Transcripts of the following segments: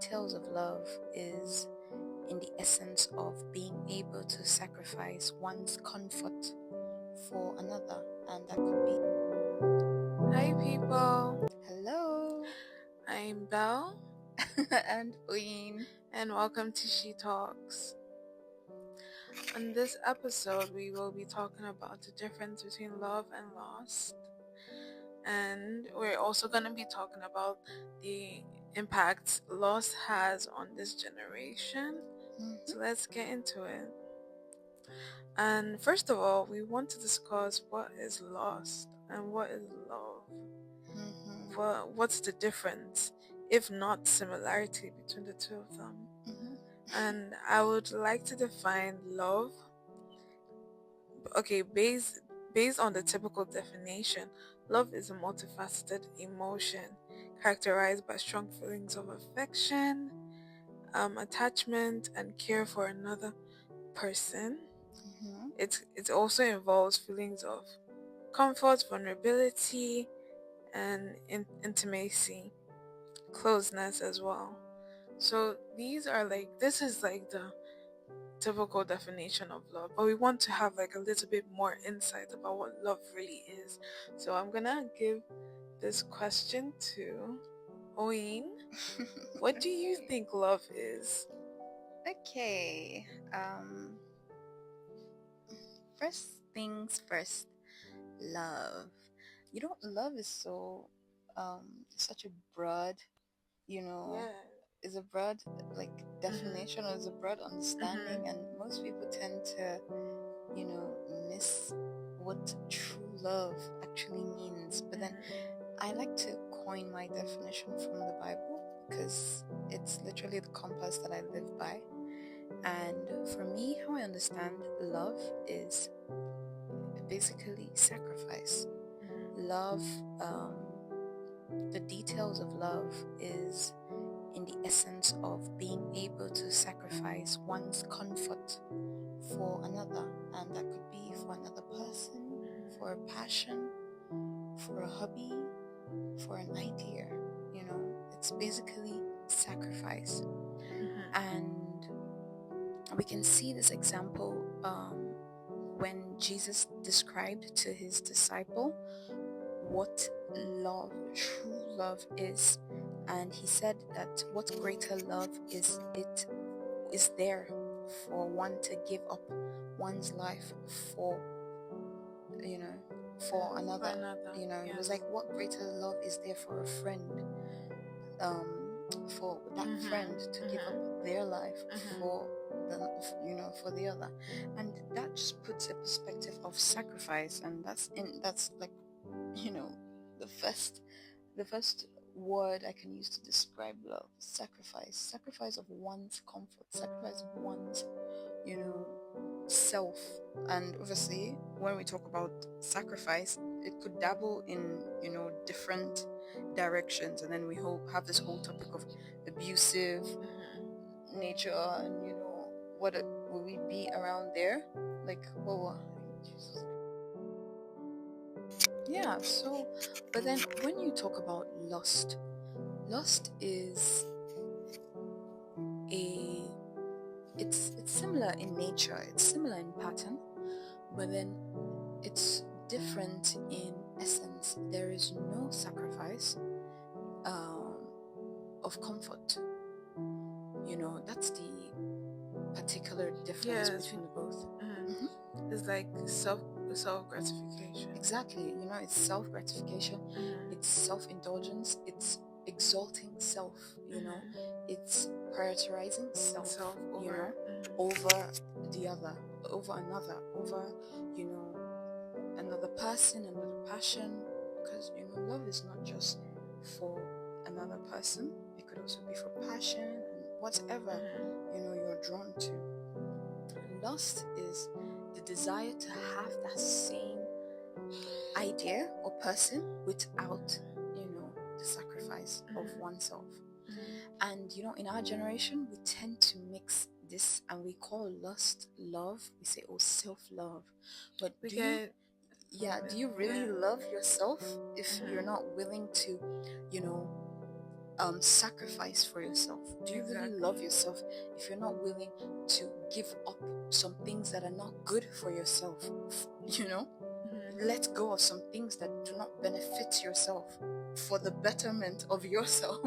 details of love is in the essence of being able to sacrifice one's comfort for another, and that could be. Hi people, Hello. I'm Belle And Oyin. and welcome to She Talks. On this episode, we will be talking about the difference between love and lost, and we're also going to be talking about the impact loss has on this generation. So let's get into it. And first of all, we want to discuss what is lost and what is love. What's the difference, if not similarity, between the two of them? And I would like to define love. Okay, based on the typical definition, love is a multifaceted emotion characterized by strong feelings of affection, attachment, and care for another person. It also involves feelings of comfort, vulnerability, and intimacy, closeness as well. So this is like the typical definition of love, but we want to have like a little bit more insight about what love really is. So I'm gonna give this question to Oyin. What do you think love is? Okay. First things first. Love. Love is such a broad, Yeah. is a broad definition, or is a broad understanding, and most people tend to miss what true love actually means. But then I like to coin my definition from the Bible, because it's literally the compass that I live by. And for me, how I understand love is basically sacrifice. Love, the details of love is in the essence of being able to sacrifice one's comfort for another, and that could be for another person, for a passion, for a hobby, for an idea. It's basically sacrifice. And we can see this example when Jesus described to his disciple what love, true love is. And he said that what greater love is there for one to give up one's life for another. It was like, what greater love is there for a friend, for that friend to give up their life for the other. And that just puts a perspective of sacrifice, and that's like the first word I can use to describe love: sacrifice of one's comfort, sacrifice of one's self. And obviously, when we talk about sacrifice, it could dabble in different directions, and then we have this whole topic of abusive nature, and what will we be around there, like Jesus. Yeah. So, but then when you talk about lust is it's similar in nature, it's similar in pattern, but then it's different in essence. There is no sacrifice of comfort. That's the particular difference between the both. It's like self gratification. Exactly. It's self gratification. It's self-indulgence. It's exalting self. It's prioritizing self over the other, over another, over another person, another passion. Because love is not just for another person. It could also be for passion and whatever you're drawn to. Lust is the desire to have that same idea or person without the sacrifice of oneself. And in our generation, we tend to mix this, and we call lust love. We say, oh, self-love. But do you really love yourself if you're not willing to sacrifice for yourself? Do you really love yourself if you're not willing to give up some things that are not good for yourself? You know, let go of some things that do not benefit yourself for the betterment of yourself.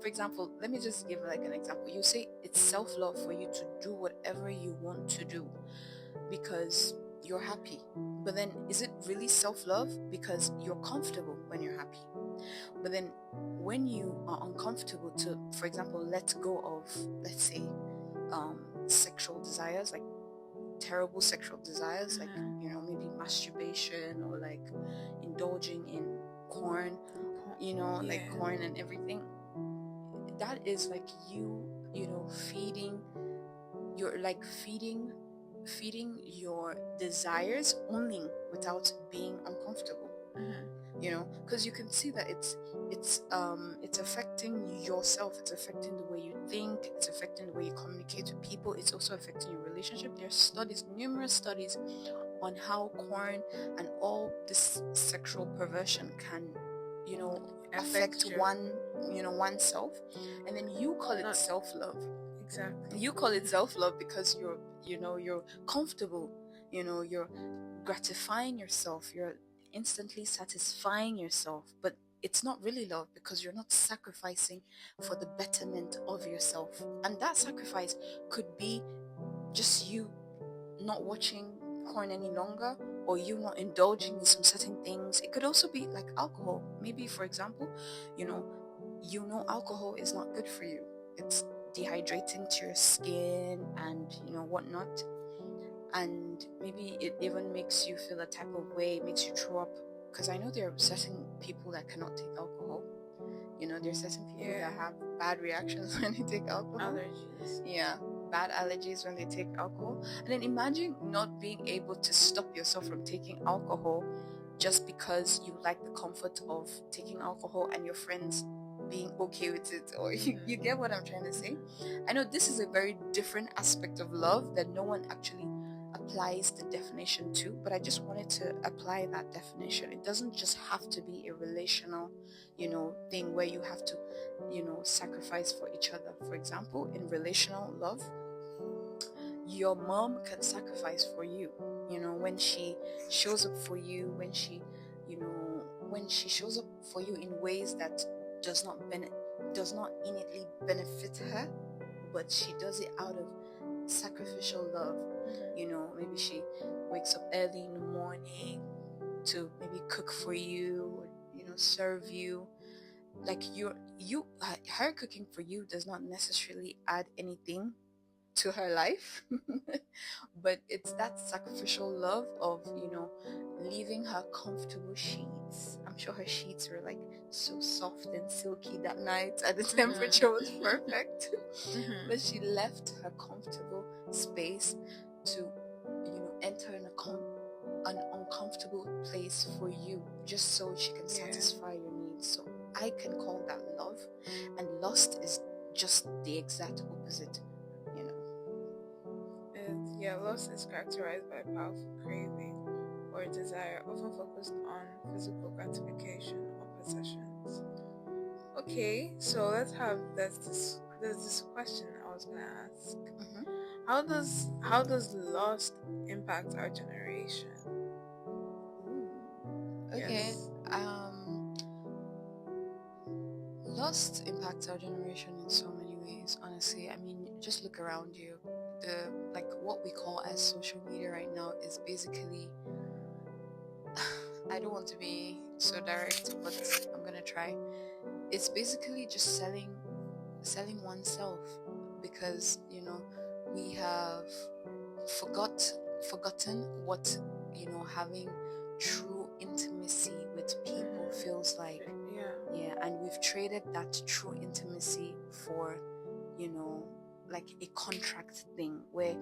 For example, let me just give like an example. You say it's self-love for you to do whatever you want to do because you're happy. But then is it really self-love because you're comfortable when you're happy? But then when you are uncomfortable to, for example, let go of, let's say, sexual desires, like terrible sexual desires, like, you know, maybe masturbation or like indulging in porn, you know, like porn and everything, that is like you know, feeding your desires only without being uncomfortable. You know, because you can see that it's affecting yourself, it's affecting the way you think, it's affecting the way you communicate with people, it's also affecting your relationship. There's studies, numerous studies on how porn and all this sexual perversion can, you know, affect oneself, and then you call it self-love. Exactly. You call it self-love because you're comfortable, you know, you're gratifying yourself, you're instantly satisfying yourself, but it's not really love because you're not sacrificing for the betterment of yourself. And that sacrifice could be just you not watching porn any longer, or you not indulging in some certain things. It could also be like alcohol. Maybe, for example, you know alcohol is not good for you. It's dehydrating to your skin and whatnot, and maybe it even makes you feel a type of way, makes you throw up, because I know there are certain people that cannot take alcohol. There are certain people that have bad reactions when they take alcohol. Allergies. Yeah, bad allergies when they take alcohol. And then imagine not being able to stop yourself from taking alcohol just because you like the comfort of taking alcohol and your friends being okay with it, or you get what I'm trying to say. I know this is a very different aspect of love that no one actually applies the definition to, but I just wanted to apply that definition. It doesn't just have to be a relational thing where you have to sacrifice for each other. For example, in relational love, your mom can sacrifice for you, when she shows up for you, when she shows up for you in ways that does not innately benefit her, but she does it out of sacrificial love. Maybe she wakes up early in the morning to maybe cook for you, serve you. Like her cooking for you does not necessarily add anything to her life, but it's that sacrificial love of leaving her comfortable sheets. I'm sure her sheets were like so soft and silky that night, and the temperature was perfect. But she left her comfortable space to enter an uncomfortable place for you, just so she can satisfy your needs. So I can call that love, and lust is just the exact opposite. Lust is characterized by powerful craving or desire, often focused on physical gratification or possessions. Okay, so there's this question I was gonna ask. How does lust impact our generation? Okay. Lust impacts our generation in so many ways, honestly. I mean, just look around you. What we call as social media right now is basically I don't want to be so direct, but I'm gonna try. It's basically just selling oneself, because we have forgotten what having true intimacy with people feels like. And we've traded that true intimacy for like a contract thing where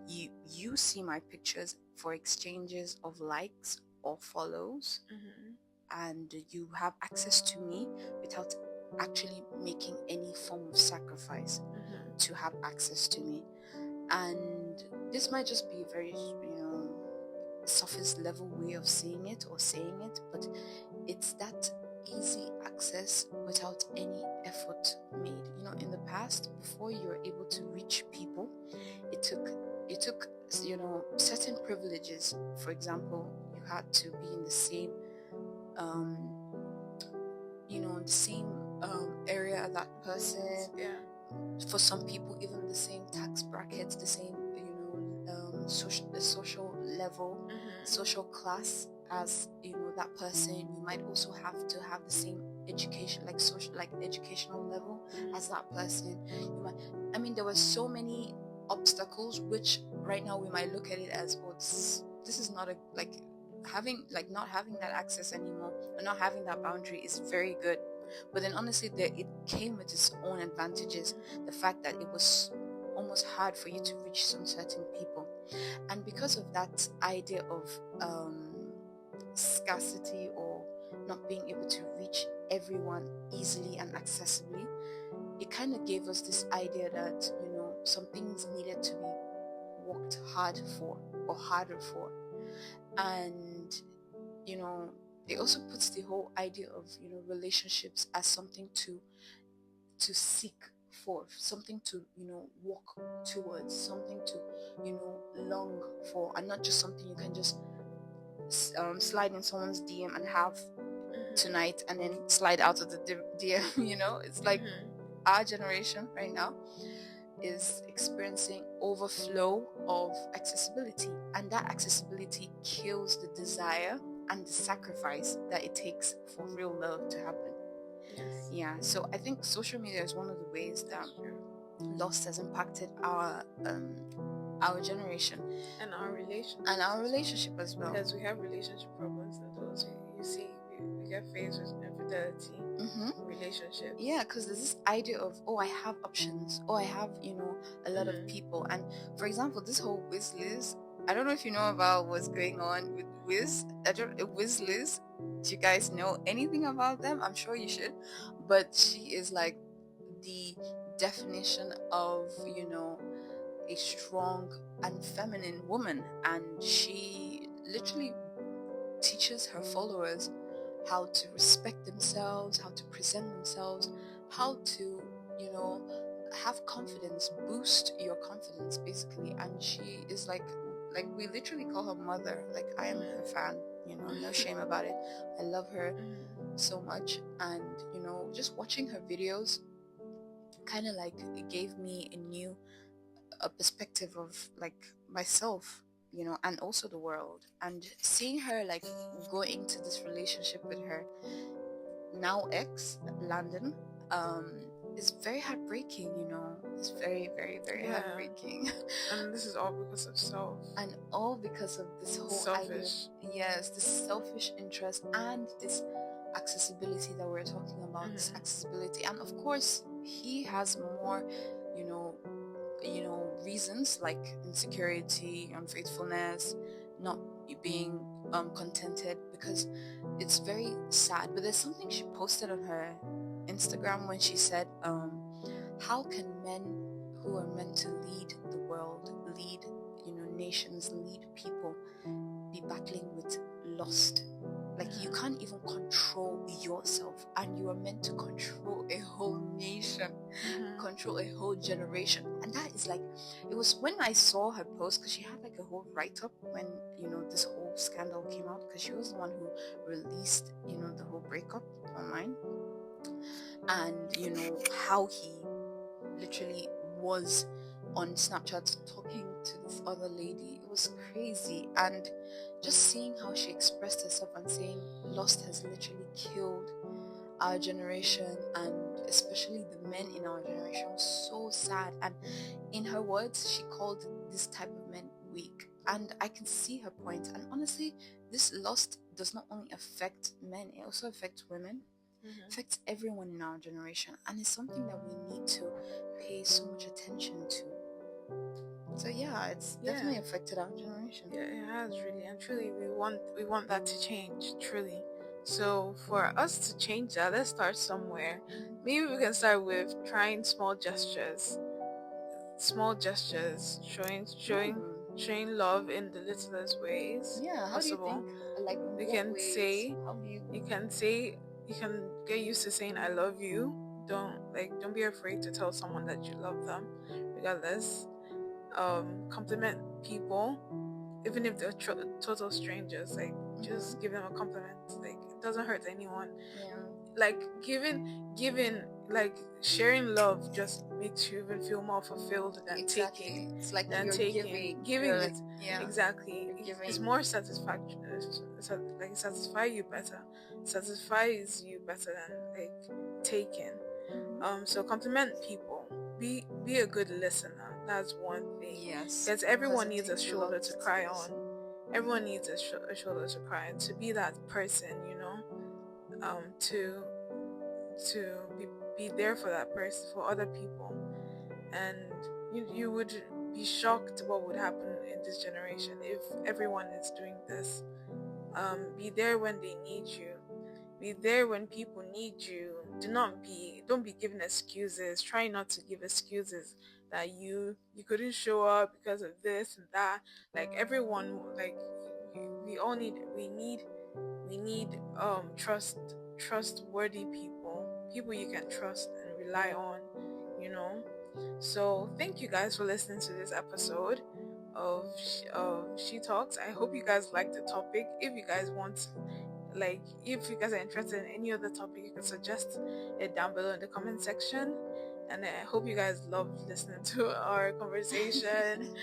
you see my pictures for exchanges of likes or follows, and you have access to me without actually making any form of sacrifice to have access to me. And this might just be a very surface level way of seeing it or saying it, but it's that easy access without any effort made. In the past, before you were able to reach people, it took certain privileges. For example, you had to be in the same um area as that person. Yeah. For some people, even the same tax brackets, the same social level, social class as that person. You might also have to have the same education, like educational level as that person. There were so many obstacles, which right now we might look at it as, oh, this is not not having that access anymore, or not having that boundary is very good. But then honestly, it came with its own advantages. The fact that it was almost hard for you to reach some certain people. And because of that idea of scarcity, or not being able to reach everyone easily and accessibly, it kind of gave us this idea that some things needed to be worked hard for, or harder for. And it also puts the whole idea of relationships as something to seek for, something to walk towards, something to long for, and not just something you can just slide in someone's DM and have tonight and then slide out of the DM. It's like our generation right now is experiencing overflow of accessibility, and that accessibility kills the desire and the sacrifice that it takes for real love to happen. Yes. Yeah, so I think social media is one of the ways that loss has impacted our generation and our relationship as well, because we have relationship problems, and those you see we get faced with infidelity relationship. Yeah, because there's this idea of, oh, I have options, oh, I have a lot of people. And for example, this whole Wiz Liz, I don't know if you know about what's going on with Wiz. Wiz Liz, do you guys know anything about them? I'm sure you should. But she is like the definition of a strong and feminine woman, and she literally teaches her followers how to respect themselves, how to present themselves, how to have confidence, boost your confidence, basically. And she is like we literally call her mother. Like, I am her fan, no shame about it. I love her so much. And just watching her videos kind of like it gave me a perspective of like myself, and also the world. And seeing her like go into this relationship with her now ex, Landon, is very heartbreaking. It's very, very, very heartbreaking. And this is all because of self, and all because of this whole selfish idea. Yes, this selfish interest and this accessibility that we're talking about. This accessibility, and of course he has more reasons like insecurity, unfaithfulness, not being contented, because it's very sad. But there's something she posted on her Instagram when she said, how can men who are meant to lead the world, lead nations, lead people, be battling with lust? Like, you can't even control yourself, and you are meant to control a whole nation, control a whole generation. And that is like, it was when I saw her post, because she had like a whole write-up when this whole scandal came out, because she was the one who released the whole breakup online, and how he literally was on Snapchat talking to this other lady. It was crazy. And just seeing how she expressed herself and saying lust has literally killed our generation, and especially the men in our generation, was so sad. And in her words, she called this type of men weak. And I can see her point. And honestly, this lust does not only affect men, it also affects women. Affects everyone in our generation, and it's something that we need to pay so much attention to. So yeah, it's definitely affected our generation. Yeah, it has really, and truly we want that to change, truly. So for us to change that, let's start somewhere. Maybe we can start with trying small gestures, showing love in the littlest ways Yeah, how possible. do you think, like, We what can ways, say, how do you you can say, you can get used to saying I love you. Don't be afraid to tell someone that you love them, regardless. Compliment people, even if they're total strangers. Like, just give them a compliment. Like, it doesn't hurt anyone. Yeah. Like, giving, like, sharing love just makes you even feel more fulfilled than Exactly. taking. It's like Than you're taking. giving. Giving You're is like, yeah. exactly. You're It's giving. more satisfaction. Like, satisfy you better. Satisfies you better than like taking. So compliment people. Be a good listener. That's one thing. Yes. Because everyone it needs a takes shoulder lot to cry on. listen. Everyone needs a shoulder to cry on. To be that person, to be there for that person, for other people. And you would be shocked what would happen in this generation if everyone is doing this. Be there when they need you. Be there when people need you. Don't be giving excuses. Try not to give excuses that you couldn't show up because of this and that. Like, everyone, like, we need trustworthy people you can trust and rely on, So thank you guys for listening to this episode of She Talks. I hope you guys like the topic. If you guys want, like, if you guys are interested in any other topic, you can suggest it down below in the comment section. And I hope you guys loved listening to our conversation.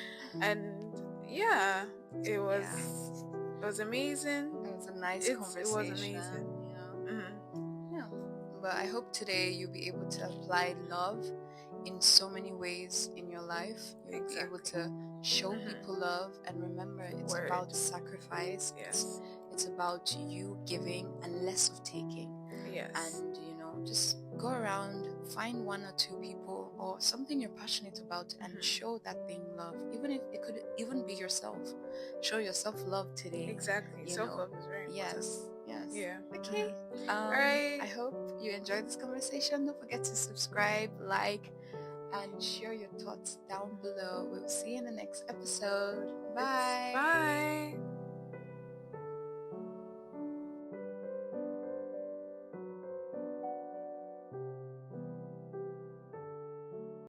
And yeah, it was amazing. It was a nice conversation. It was amazing. Yeah. But I hope today you'll be able to apply love in so many ways in your life. You'll be able to show people love, and remember, it's about sacrifice. Yes. It's about you giving and less of taking. Yes. And just go around, find one or two people or something you're passionate about and show that thing love. Even if it could even be yourself. Show yourself love today. Exactly. Self-love is very important. Yes. Yeah. Okay. All right. I hope you enjoyed this conversation. Don't forget to subscribe, like, and share your thoughts down below. We'll see you in the next episode. Bye. Bye.